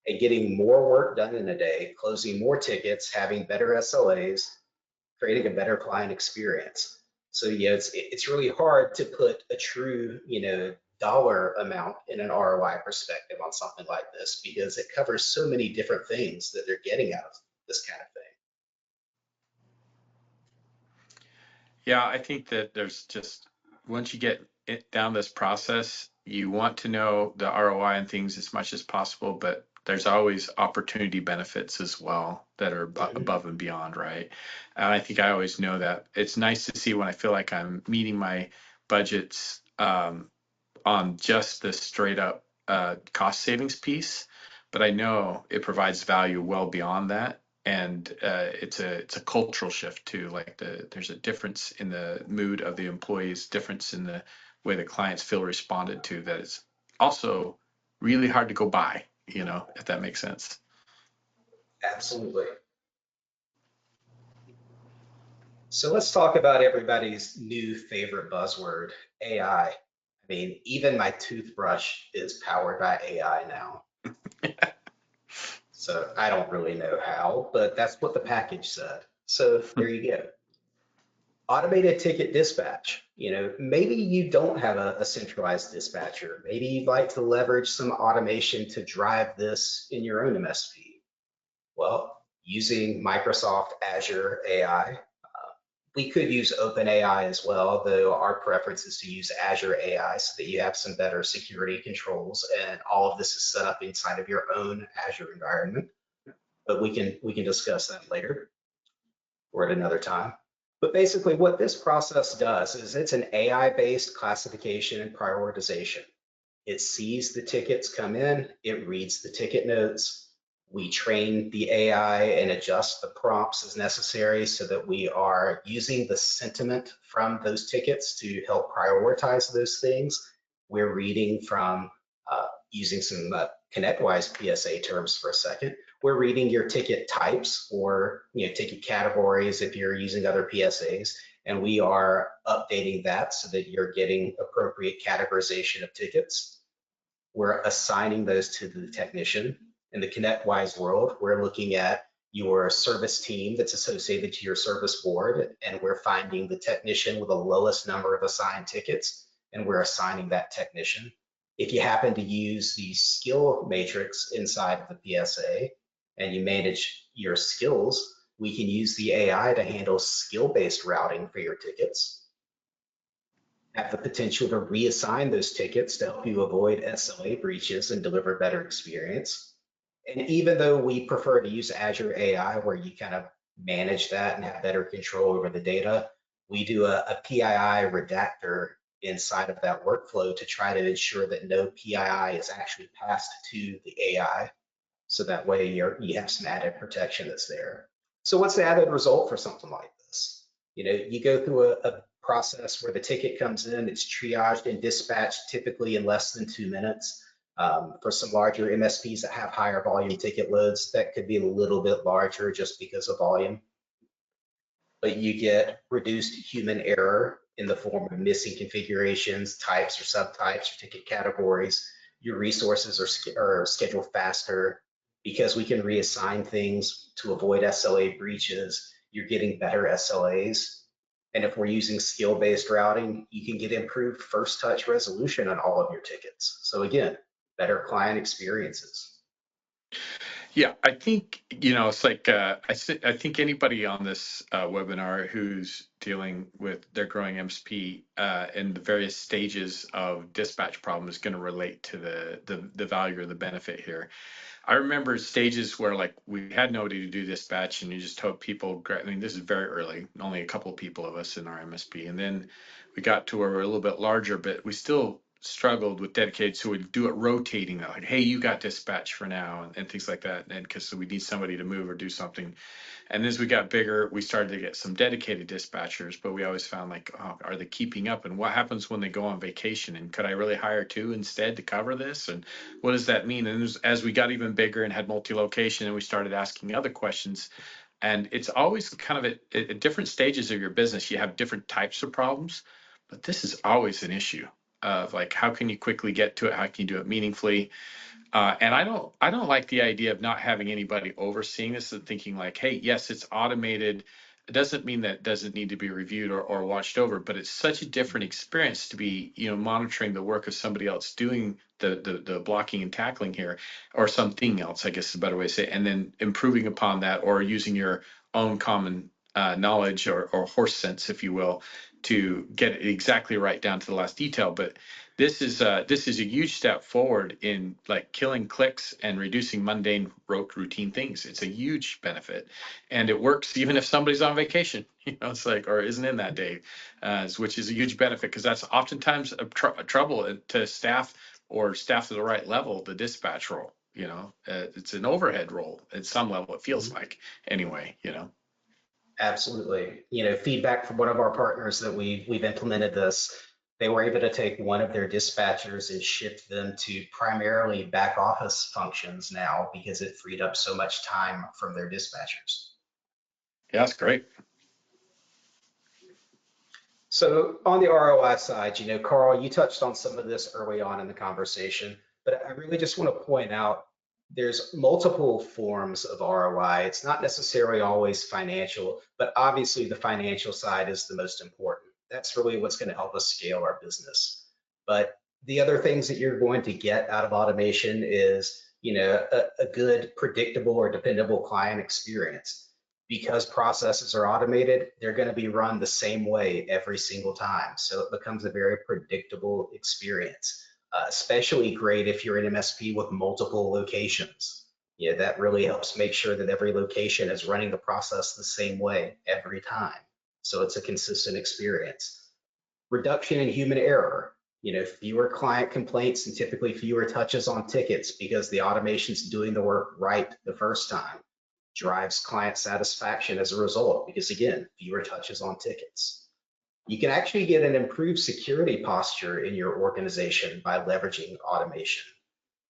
and getting more work done in a day, closing more tickets, having better SLAs, creating a better client experience. So yeah, it's really hard to put a true, dollar amount in an ROI perspective on something like this because it covers so many different things that they're getting out of this kind of thing. Yeah, I think that there's just once you get it down this process, you want to know the ROI and things as much as possible, but there's always opportunity benefits as well that are Mhm. above and beyond, right? And I think I always know that. It's nice to see when I feel like I'm meeting my budgets on just the straight up cost savings piece, but I know it provides value well beyond that. And it's a cultural shift too. Like there's a difference in the mood of the employees, difference in the way the clients feel responded to that is also really hard to go by, if that makes sense. Absolutely. So let's talk about everybody's new favorite buzzword, AI. I mean, even my toothbrush is powered by AI now. So I don't really know how, but that's what the package said. So there you go. Automated ticket dispatch. Maybe you don't have a centralized dispatcher. Maybe you'd like to leverage some automation to drive this in your own MSP. Well, using Microsoft Azure AI, we could use OpenAI as well, though our preference is to use Azure AI so that you have some better security controls and all of this is set up inside of your own Azure environment. But we can discuss that later or at another time. But basically what this process does is it's an AI-based classification and prioritization. It sees the tickets come in, it reads the ticket notes, We train the AI and adjust the prompts as necessary so that we are using the sentiment from those tickets to help prioritize those things. We're reading from using some ConnectWise PSA terms for a second. We're reading your ticket types or ticket categories if you're using other PSAs, and we are updating that so that you're getting appropriate categorization of tickets. We're assigning those to the technician. In the ConnectWise world, we're looking at your service team that's associated to your service board, and we're finding the technician with the lowest number of assigned tickets, and we're assigning that technician. If you happen to use the skill matrix inside of the PSA and you manage your skills, we can use the AI to handle skill-based routing for your tickets, have the potential to reassign those tickets to help you avoid SLA breaches and deliver better experience. And even though we prefer to use Azure AI, where you kind of manage that and have better control over the data, we do a PII redactor inside of that workflow to try to ensure that no PII is actually passed to the AI. So that way you have some added protection that's there. So what's the added result for something like this? You go through a process where the ticket comes in, it's triaged and dispatched typically in less than 2 minutes. For some larger MSPs that have higher volume ticket loads, that could be a little bit larger just because of volume. But you get reduced human error in the form of missing configurations, types or subtypes or ticket categories. Your resources are scheduled faster because we can reassign things to avoid SLA breaches. You're getting better SLAs. And if we're using skill-based routing, you can get improved first touch resolution on all of your tickets. So again, better client experiences. Yeah, I think, it's like, I think anybody on this webinar who's dealing with their growing MSP and the various stages of dispatch problem is going to relate to the value or the benefit here. I remember stages where like we had nobody to do dispatch and you just told people, I mean, this is very early, only a couple of people of us in our MSP. And then we got to where we're a little bit larger, but we still struggled with dedicated. So we'd do it rotating, like, hey, you got dispatch for now and things like that. And because we need somebody to move or do something. And as we got bigger, we started to get some dedicated dispatchers, but we always found like, oh, are they keeping up? And what happens when they go on vacation? And could I really hire two instead to cover this? And what does that mean? And as we got even bigger and had multi-location and we started asking other questions, and it's always kind of at different stages of your business, you have different types of problems, but this is always an issue of like, how can you quickly get to it? How can you do it meaningfully? And I don't like the idea of not having anybody overseeing this and thinking like, hey, yes, it's automated. It doesn't mean that it doesn't need to be reviewed or watched over, but it's such a different experience to be, monitoring the work of somebody else doing the blocking and tackling here, or something else, I guess is a better way to say it, and then improving upon that or using your own common knowledge or horse sense, if you will, to get it exactly right down to the last detail. But this is a huge step forward in like killing clicks and reducing mundane rote routine things. It's a huge benefit, and it works even if somebody's on vacation. It's like, or isn't in that day, which is a huge benefit because that's oftentimes a trouble to staff or staff to the right level. The dispatch role, it's an overhead role at some level. It feels like anyway. Absolutely. Feedback from one of our partners that we've implemented this, they were able to take one of their dispatchers and shift them to primarily back office functions now because it freed up so much time from their dispatchers. Yeah, that's great. So on the ROI side, Karl, you touched on some of this early on in the conversation, but I really just want to point out there's multiple forms of ROI. It's not necessarily always financial, but obviously the financial side is the most important. That's really what's going to help us scale our business. But the other things that you're going to get out of automation is, a good, predictable or dependable client experience. Because processes are automated, they're going to be run the same way every single time. So it becomes a very predictable experience. Especially great if you're an MSP with multiple locations. That really helps make sure that every location is running the process the same way every time. So it's a consistent experience. Reduction in human error. Fewer client complaints and typically fewer touches on tickets because the automation's doing the work right the first time. Drives client satisfaction as a result because, again, fewer touches on tickets. You can actually get an improved security posture in your organization by leveraging automation.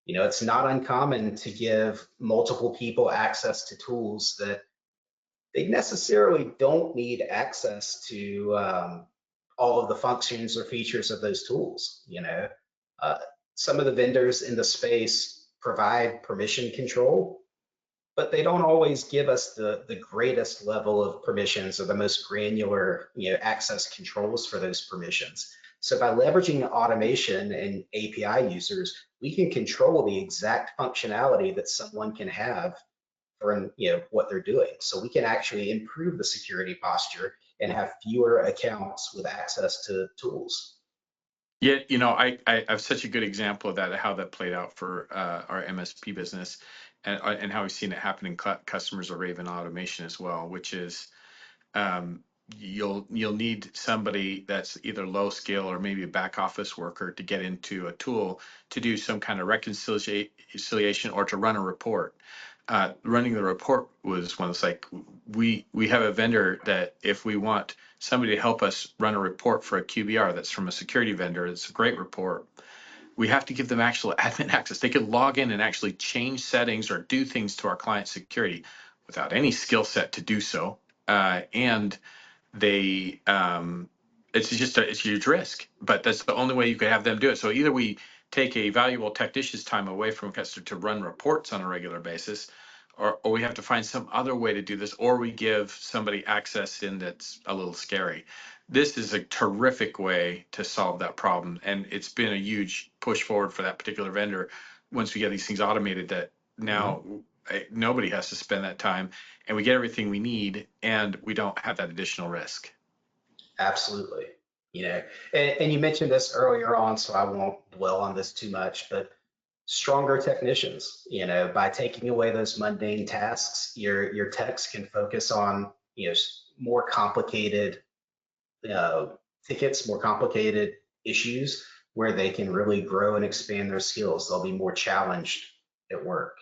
It's not uncommon to give multiple people access to tools that they necessarily don't need access to all of the functions or features of those tools. Uh, some of the vendors in the space provide permission control, but they don't always give us the greatest level of permissions or the most granular access controls for those permissions. So by leveraging automation and API users, we can control the exact functionality that someone can have for what they're doing. So we can actually improve the security posture and have fewer accounts with access to tools. Yeah, I have such a good example of that, how that played out for our MSP business, and how we've seen it happen in customers of Raven Automation as well, which is um, you'll need somebody that's either low skill or maybe a back office worker to get into a tool to do some kind of reconciliation or to run a report. Running the report was one that's like, we have a vendor that if we want somebody to help us run a report for a QBR that's from a security vendor, it's a great report, we have to give them actual admin access. They could log in and actually change settings or do things to our client security without any skill set to do so. And they it's just it's a huge risk, but that's the only way you could have them do it. So either we take a valuable technician's time away from a customer to run reports on a regular basis, or we have to find some other way to do this, or we give somebody access in that's a little scary. This is a terrific way to solve that problem, and it's been a huge push forward for that particular vendor once we get these things automated, that now nobody has to spend that time, and we get everything we need, and we don't have that additional risk. Absolutely. And you mentioned this earlier on, so I won't dwell on this too much, but stronger technicians, by taking away those mundane tasks, your techs can focus on, more complicated tickets, more complicated issues where they can really grow and expand their skills. They'll be more challenged at work,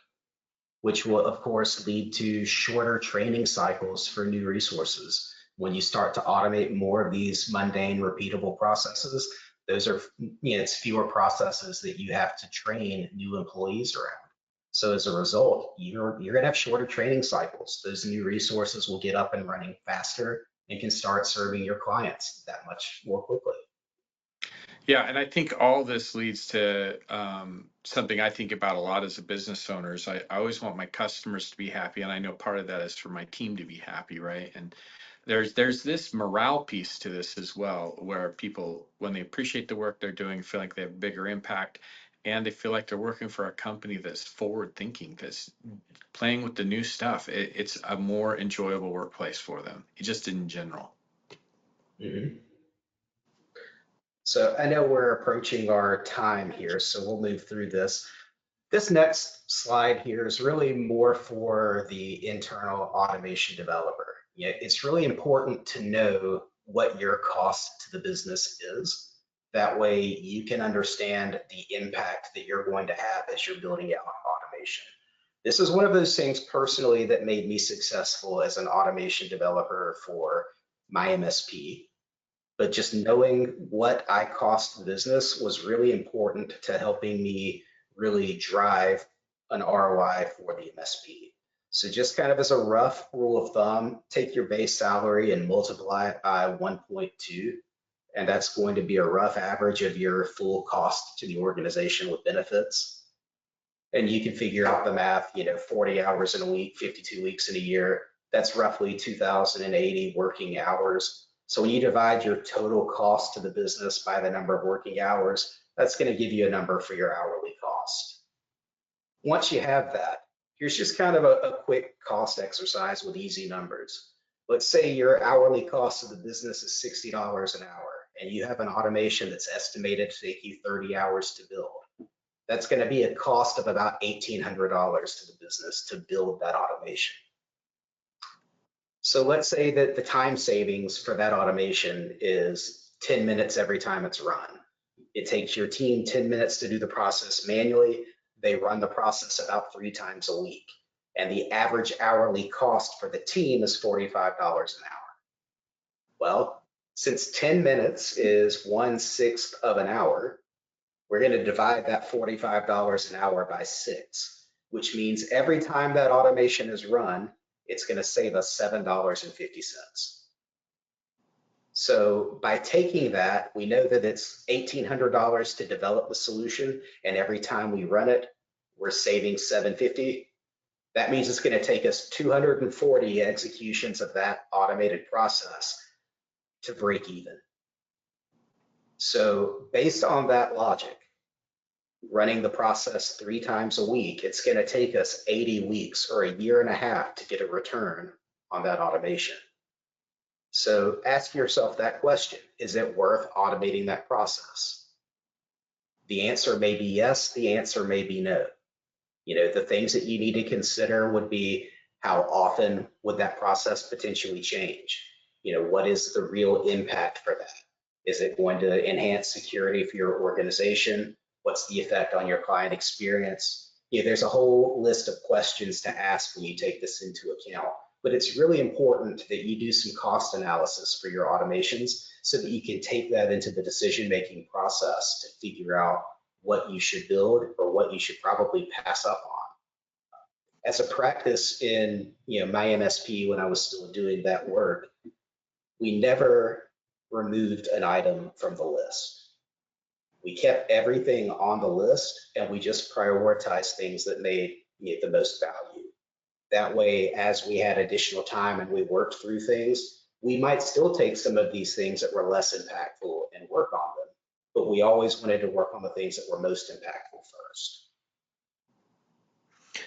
which will, of course, lead to shorter training cycles for new resources. When you start to automate more of these mundane, repeatable processes, those are, it's fewer processes that you have to train new employees around. So as a result, you're going to have shorter training cycles. Those new resources will get up and running faster and can start serving your clients that much more quickly. Yeah, and I think all this leads to something I think about a lot as a business owners. I always want my customers to be happy, and I know part of that is for my team to be happy, right? And there's this morale piece to this as well, where people, when they appreciate the work they're doing, feel like they have bigger impact, and they feel like they're working for a company that's forward thinking, that's playing with the new stuff. It's a more enjoyable workplace for them, just in general. Mhm. So I know we're approaching our time here, so we'll move through this. This next slide here is really more for the internal automation developer. It's really important to know what your cost to the business is. That way you can understand the impact that you're going to have as you're building out automation. This is one of those things personally that made me successful as an automation developer for my MSP. But just knowing what I cost the business was really important to helping me really drive an ROI for the MSP. So just kind of as a rough rule of thumb, take your base salary and multiply it by 1.2, and that's going to be a rough average of your full cost to the organization with benefits. And you can figure out the math, 40 hours in a week, 52 weeks in a year, that's roughly 2,080 working hours. So when you divide your total cost to the business by the number of working hours, that's going to give you a number for your hourly cost. Once you have that, here's just kind of a quick cost exercise with easy numbers. Let's say your hourly cost of the business is $60 an hour, and you have an automation that's estimated to take you 30 hours to build. That's going to be a cost of about $1,800 to the business to build that automation. So let's say that the time savings for that automation is 10 minutes every time it's run. It takes your team 10 minutes to do the process manually. They run the process about 3 times a week. And the average hourly cost for the team is $45 an hour. Well, since 10 minutes is 1/6 of an hour, we're going to divide that $45 an hour by 6, which means every time that automation is run, it's going to save us $7.50. So by taking that, we know that it's $1,800 to develop the solution, and every time we run it, we're saving $750. That means it's going to take us 240 executions of that automated process to break even. So based on that logic, running the process 3 times a week, it's going to take us 80 weeks or a year and a half to get a return on that automation. So ask yourself that question: is it worth automating that process? The answer may be yes, the answer may be no. The things that you need to consider would be, how often would that process potentially change? What is the real impact for that? Is it going to enhance security for your organization? What's the effect on your client experience? There's a whole list of questions to ask when you take this into account. But it's really important that you do some cost analysis for your automations so that you can take that into the decision-making process to figure out what you should build or what you should probably pass up on. As a practice in my MSP, when I was still doing that work, we never removed an item from the list. We kept everything on the list, and we just prioritized things that made the most value. That way, as we had additional time and we worked through things, we might still take some of these things that were less impactful and work on them, but we always wanted to work on the things that were most impactful first.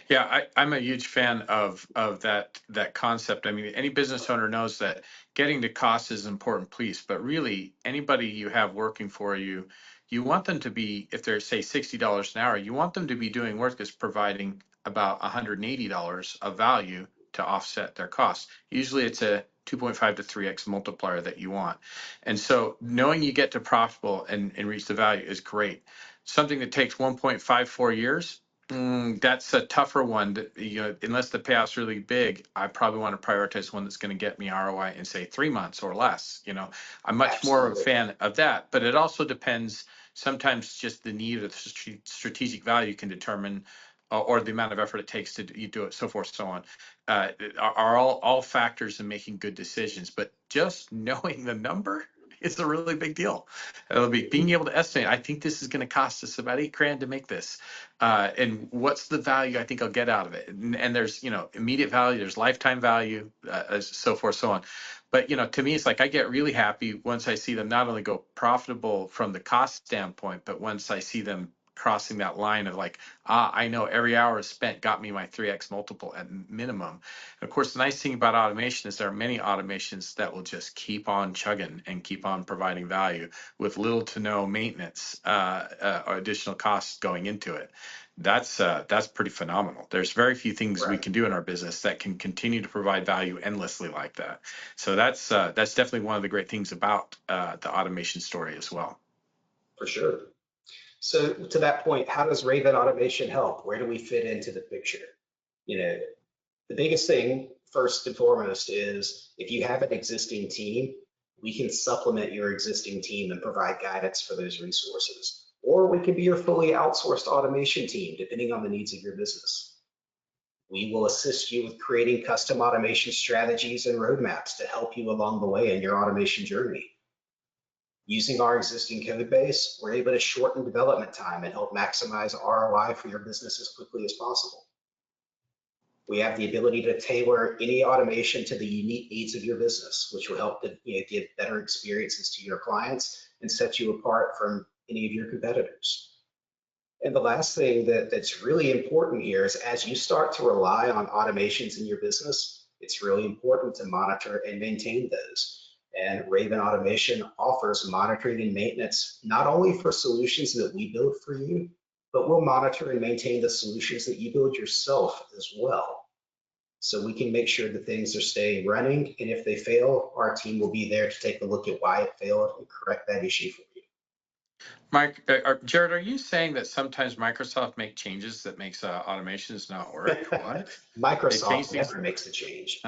Yeah, I'm a huge fan of that concept. I mean, any business owner knows that getting to cost is an important piece, but really anybody you have working for you, you want them to be, if they're say $60 an hour, you want them to be doing work that's providing about $180 of value to offset their costs. Usually it's a 2.5 to 3x multiplier that you want. And so knowing you get to profitable and reach the value is great. Something that takes 1.54 years, that's a tougher one. Unless the payout's really big, I probably want to prioritize one that's going to get me ROI in say 3 months or less. I'm much more of a fan of that, but it also depends. Sometimes just the need of the strategic value can determine, or the amount of effort it takes to you do it, so forth, so on, are all factors in making good decisions. But just knowing the number is a really big deal. It'll be being able to estimate. I think this is going to cost us about $8,000 to make this, and what's the value I think I'll get out of it? And there's immediate value, there's lifetime value, so forth, so on. But to me, it's like I get really happy once I see them not only go profitable from the cost standpoint, but once I see them crossing that line of like, I know every hour spent got me my 3x multiple at minimum. And of course, the nice thing about automation is there are many automations that will just keep on chugging and keep on providing value with little to no maintenance or additional costs going into it. That's pretty phenomenal. There's very few things we can do in our business that can continue to provide value endlessly like that. So that's definitely one of the great things about the automation story as well. For sure. So to that point, how does Raven Automation help? Where do we fit into the picture? The biggest thing, first and foremost, is if you have an existing team, we can supplement your existing team and provide guidance for those resources. Or we could be your fully outsourced automation team, depending on the needs of your business. We will assist you with creating custom automation strategies and roadmaps to help you along the way in your automation journey. Using our existing code base, we're able to shorten development time and help maximize ROI for your business as quickly as possible. We have the ability to tailor any automation to the unique needs of your business, which will help to give better experiences to your clients and set you apart from any of your competitors. And the last thing that's really important here is as you start to rely on automations in your business, it's really important to monitor and maintain those. And Raven Automation offers monitoring and maintenance, not only for solutions that we build for you, but we'll monitor and maintain the solutions that you build yourself as well. So we can make sure that things are staying running, and if they fail, our team will be there to take a look at why it failed and correct that issue for you. Mike, Jared, are you saying that sometimes Microsoft make changes that makes automations not work? What? They change Microsoft things, never makes a change.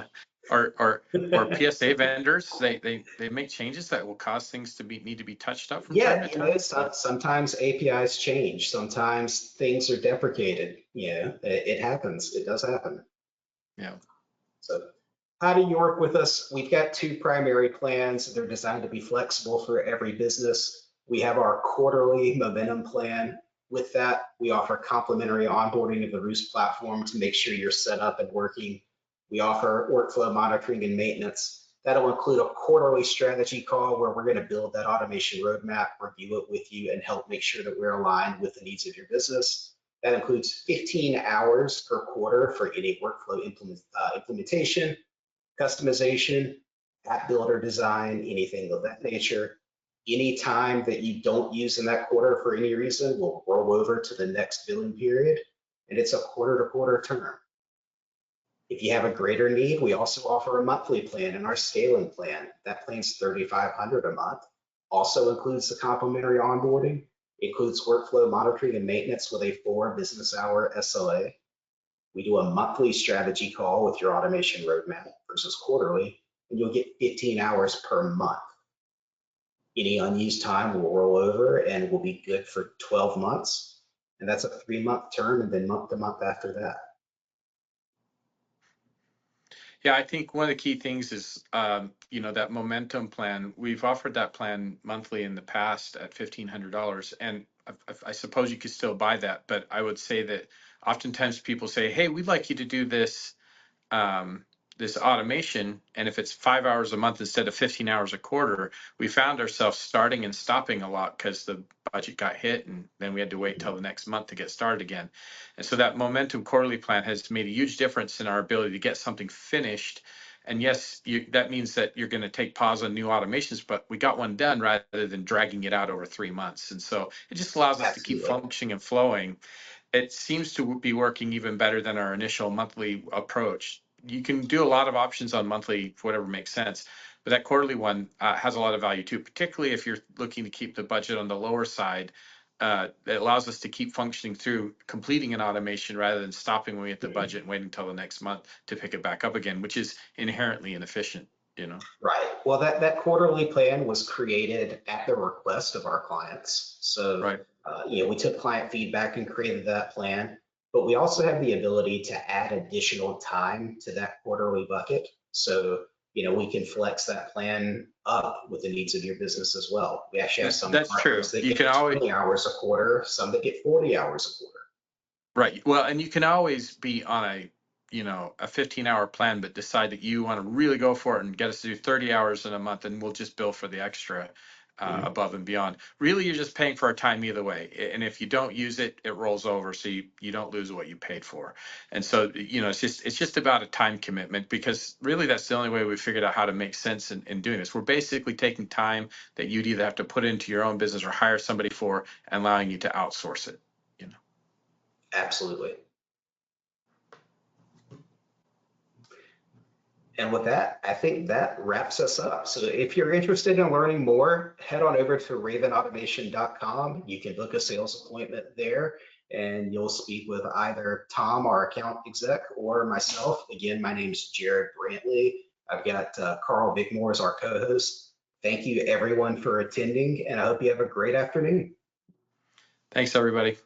or PSA vendors, they make changes that will cause things to need to be touched up from time Yeah, to time? sometimes APIs change. Sometimes things are deprecated. It happens. It does happen. Yeah. So how do you work with us? We've got two primary plans. They're designed to be flexible for every business. We have our quarterly momentum plan. With that, we offer complimentary onboarding of the Roost platform to make sure you're set up and working. We offer workflow monitoring and maintenance. That'll include a quarterly strategy call where we're going to build that automation roadmap, review it with you, and help make sure that we're aligned with the needs of your business. That includes 15 hours per quarter for any workflow implementation, customization, app builder design, anything of that nature. Any time that you don't use in that quarter for any reason will roll over to the next billing period, and it's a quarter-to-quarter term. If you have a greater need, we also offer a monthly plan in our scaling plan. That plan's $3,500 a month. Also includes the complimentary onboarding, includes workflow monitoring and maintenance with a 4 business hour SLA. We do a monthly strategy call with your automation roadmap versus quarterly, and you'll get 15 hours per month. Any unused time will roll over and will be good for 12 months. And that's a 3-month term, and then month to month after that. Yeah, I think one of the key things is, that momentum plan. We've offered that plan monthly in the past at $1,500, and I suppose you could still buy that. But I would say that oftentimes people say, "Hey, we'd like you to do this this automation," and if it's 5 hours a month instead of 15 hours a quarter, we found ourselves starting and stopping a lot because the budget got hit, and then we had to wait till the next month to get started again. And so that momentum quarterly plan has made a huge difference in our ability to get something finished. And yes, that means that you're going to take pause on new automations, but we got one done rather than dragging it out over 3 months. And so it just allows us to keep Absolutely. functioning and flowing. It seems to be working even better than our initial monthly approach. You can do a lot of options on monthly, whatever makes sense, but that quarterly one has a lot of value too, particularly if you're looking to keep the budget on the lower side. It allows us to keep functioning through completing an automation rather than stopping when we hit the budget and waiting until the next month to pick it back up again, which is inherently inefficient. Right. Well, that quarterly plan was created at the request of our clients. So, Right. we took client feedback and created that plan, but we also have the ability to add additional time to that quarterly bucket. So, we can flex that plan up with the needs of your business as well. We actually have some That's true. partners that You can get always 20 hours a quarter, some that get 40 hours a quarter. Right. Well, and you can always be on a 15-hour plan, but decide that you want to really go for it and get us to do 30 hours in a month, and we'll just bill for the extra above and beyond. Really, you're just paying for our time either way. And if you don't use it, it rolls over, so you don't lose what you paid for. And so, it's just about a time commitment, because really that's the only way we figured out how to make sense in doing this. We're basically taking time that you'd either have to put into your own business or hire somebody for, and allowing you to outsource it. Absolutely. And with that, I think that wraps us up. So if you're interested in learning more, head on over to ravenautomation.com. You can book a sales appointment there, and you'll speak with either Tom, our account exec, or myself. Again, my name's Jared Brantley. I've got Karl Bickmore as our co-host. Thank you everyone for attending, and I hope you have a great afternoon. Thanks, everybody.